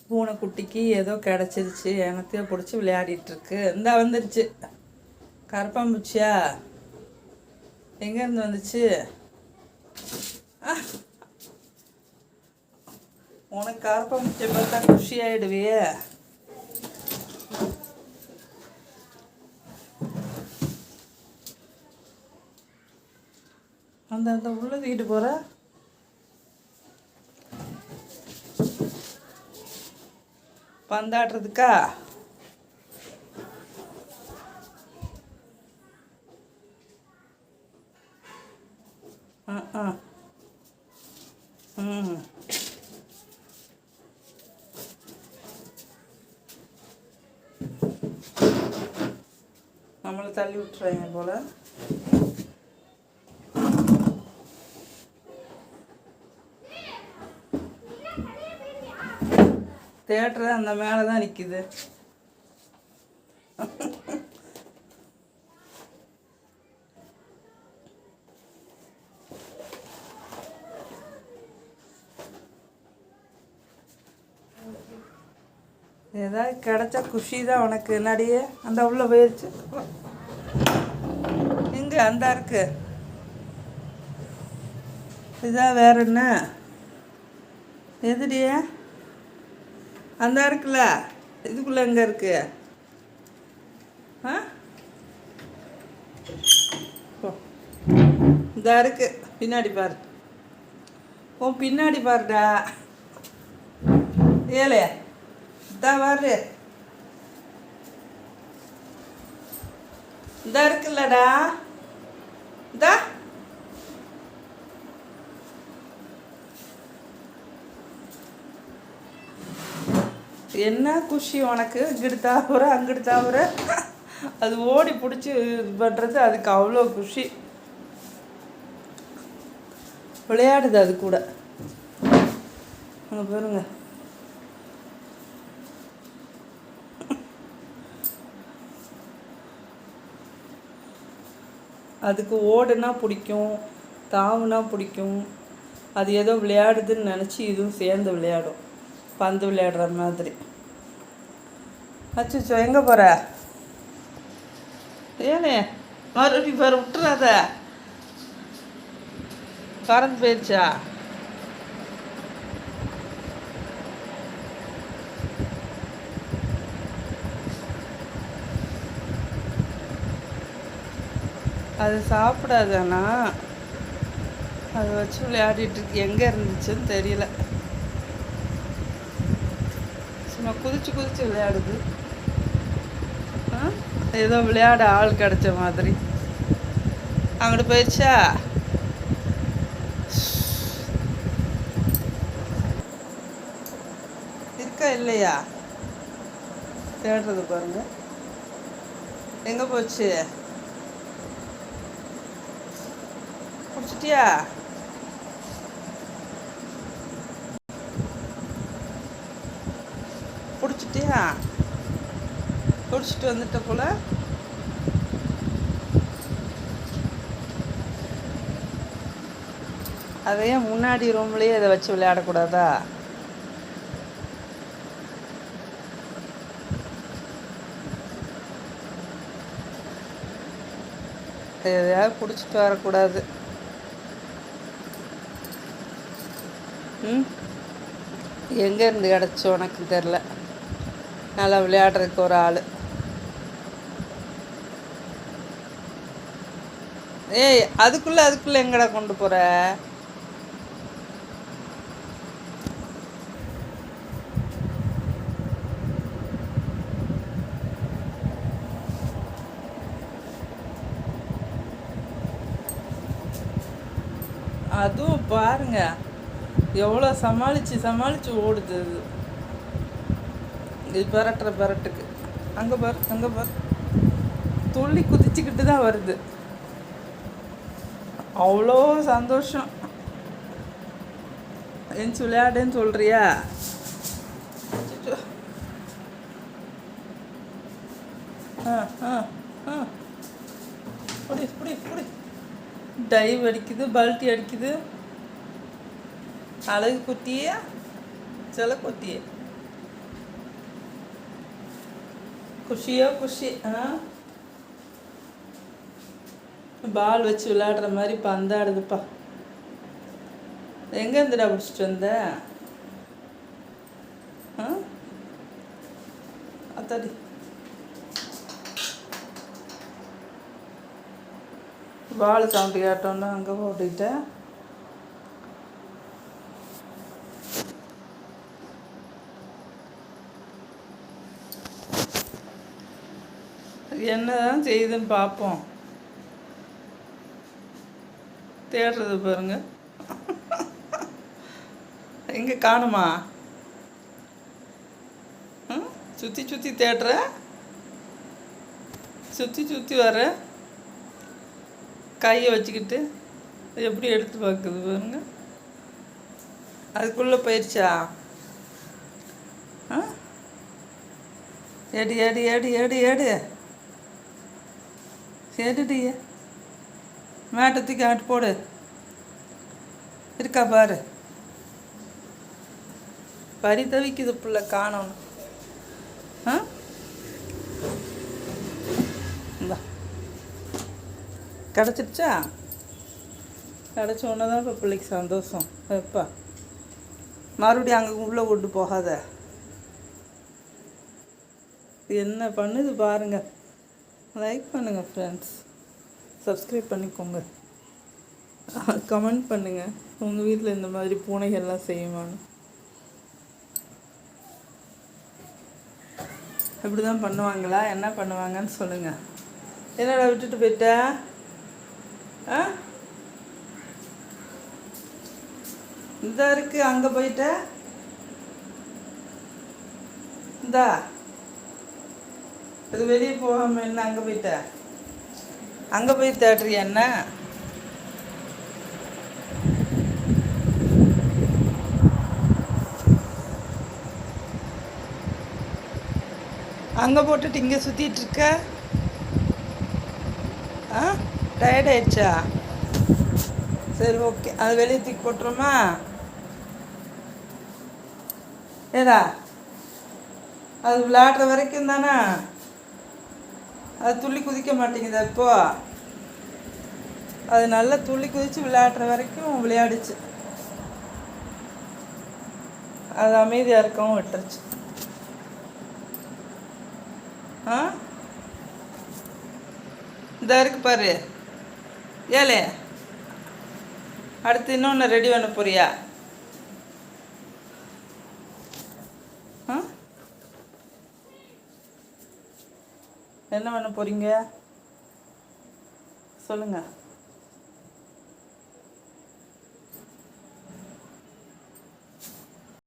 பூனைக்குட்டிக்கு ஏதோ கிடச்சிருச்சு, எனத்தையும் பிடிச்சி விளையாடிட்டுருக்கு. இந்தா வந்துருச்சு. கரப்பாம்பூச்சியா? எங்கேருந்து வந்துச்சு? உனக்கு கரப்பாம்பூச்சியை பார்த்தா குஷி ஆகிடுவியே. அந்த அந்த உள்ள தூக்கிட்டு போகிற பந்தாடுறதுக்கா? ம் நம்மளை தள்ளி விட்டுறாங்க போல். தேட்டர் அந்த மேலே தான் நிற்கிது. ஏதாவது கிடைச்சா குஷி தான் உனக்கு. என்னடியே அந்த உள்ள போயிடுச்சு. எங்கே அந்த இருக்கு? இதான் வேற என்ன? எதுடிய அந்த இருக்குல்ல, இதுக்குள்ளே எங்கே இருக்கு? இந்த இருக்கு பின்னாடி பாரு. ஓ பின்னாடி பாருடா. ஏலே இதான் பாரு, இந்த இருக்குல்லடா. இதா என்ன குஷி உனக்கு? இங்கிட்டு தாவுற அங்கிட்டு தாவுற. அது ஓடி பிடிச்சி இது பண்ணுறது, அதுக்கு அவ்வளோ குஷி. விளையாடுது அது கூட. அங்கே பாருங்க. அதுக்கு ஓடுனா பிடிக்கும், தாவுனா பிடிக்கும். அது ஏதோ விளையாடுதுன்னு நினச்சி இதுவும் சேர்ந்து விளையாடும், பந்து விளையாடுற மாதிரி. அச்சோ எங்கே போகிற? ஏனே மறுபடியும் பாரு, விட்டுறாத. கறந்து போயிடுச்சா? அது சாப்பிடாதானா? அதை வச்சு விளையாடிட்டு இருக்கு. எங்கே இருந்துச்சுன்னு தெரியல. சும்மா குதிச்சு குதிச்சு விளையாடுது. ஏதோ விளையாட ஆள் கிடைச்ச மாதிரி. அங்கிட்டு போயிடுச்சா? இருக்கா இல்லையா? தேடுறது பாருங்க. எங்கே போச்சு? பிடிச்சிட்டியா? பிடிச்சிட்டியா? பிடிச்சிட்டு வந்துட்ட போல. அதையே முன்னாடி ரூம்லேயே இதை வச்சு விளையாடக்கூடாதா? எதையாவது பிடிச்சிட்டு வரக்கூடாது. எங்கேருந்து கிடச்சி உனக்கு தெரில. நல்லா விளையாடுறதுக்கு ஒரு ஆள். ஏய் அதுக்குள்ளே எங்கடா கொண்டு போகிற? அதுவும் பாருங்க எவ்வளோ சமாளித்து ஓடுது அது. இது பெரட்டுக்கு. அங்கே பாரு துள்ளி குதிச்சுக்கிட்டு தான் வருது. அவ்வளோ சந்தோஷம். எஞ்சி விளையாடுன்னு சொல்கிறியா? புடி டைவ் அடிக்குது, பல்ட்டி அடிக்குது. அழகு குட்டியே, செல குட்டியே. குஷியோ குஷி. பால் வச்சு விளையாடுற மாதிரி பந்தாடுதுப்பா. எங்கே இருந்துடா பிடிச்சிட்டு வந்த? அத்தாடி பால் சவுண்டு கேட்டோன்னா அங்கே போட்டுக்கிட்டேன். என்னதான் செய்யுதுன்னு பார்ப்போம். தேடுறது பாருங்க. எங்கே காணுமா? சுற்றி சுற்றி தேடுற, சுற்றி சுற்றி வர, கையை வச்சுக்கிட்டு எப்படி எடுத்து பார்க்குது பாருங்க. அதுக்குள்ளே போயிடுச்சா? ஏடி ஏடி ஏடி ஏடி ஏடு சரிடிய மேட்டத்துக்கு ஆட்டு போடு. இருக்கா பாரு. பரிதவிக்குது புள்ள காணணும். இந்தா கிடச்சிருச்சா? கிடச்ச ஒன்று தான் இப்போ பிள்ளைக்கு சந்தோஷம். எப்பா மறுபடியும் அங்கே உள்ளே கொண்டு போகாத. என்ன பண்ணுது பாருங்கள். லைக் பண்ணுங்கள் ஃப்ரெண்ட்ஸ், சப்ஸ்கிரைப் பண்ணிக்கோங்க, கமெண்ட் பண்ணுங்கள். உங்கள் வீட்டில் இந்த மாதிரி பூனைகள்லாம் செய்யுமான்னு. இப்படி தான் பண்ணுவாங்களா? என்ன பண்ணுவாங்கன்னு சொல்லுங்கள். என்னடா விட்டுட்டு போயிட்ட? இந்த இருக்கு, அங்கே போயிட்ட. இந்தா இது வெளியே போகாமல் என்ன அங்கே போயிட்ட? அங்கே போய் தேடுறியா என்ன? அங்கே போட்டுட்டு இங்கே சுற்றிட்டுருக்க. டயர்ட் ஆயிடுச்சா? சரி ஓகே, அது வெளியே தூக்கி போட்டுருமா? ஏடா அது விளையாடுற வரைக்கும் தானே, அது துள்ளி குதிக்க மாட்டேங்குது. இப்போ அது நல்லா துள்ளி குதித்து விளையாடுற வரைக்கும் விளையாடுச்சு. அது அமைதியாக இருக்கவும் விட்டுருச்சு. இந்த இருக்கு பாரு. ஏலே அடுத்து இன்னொன்று ரெடி பண்ண போறியா? என்ன பண்ண போறீங்க சொல்லுங்கள்.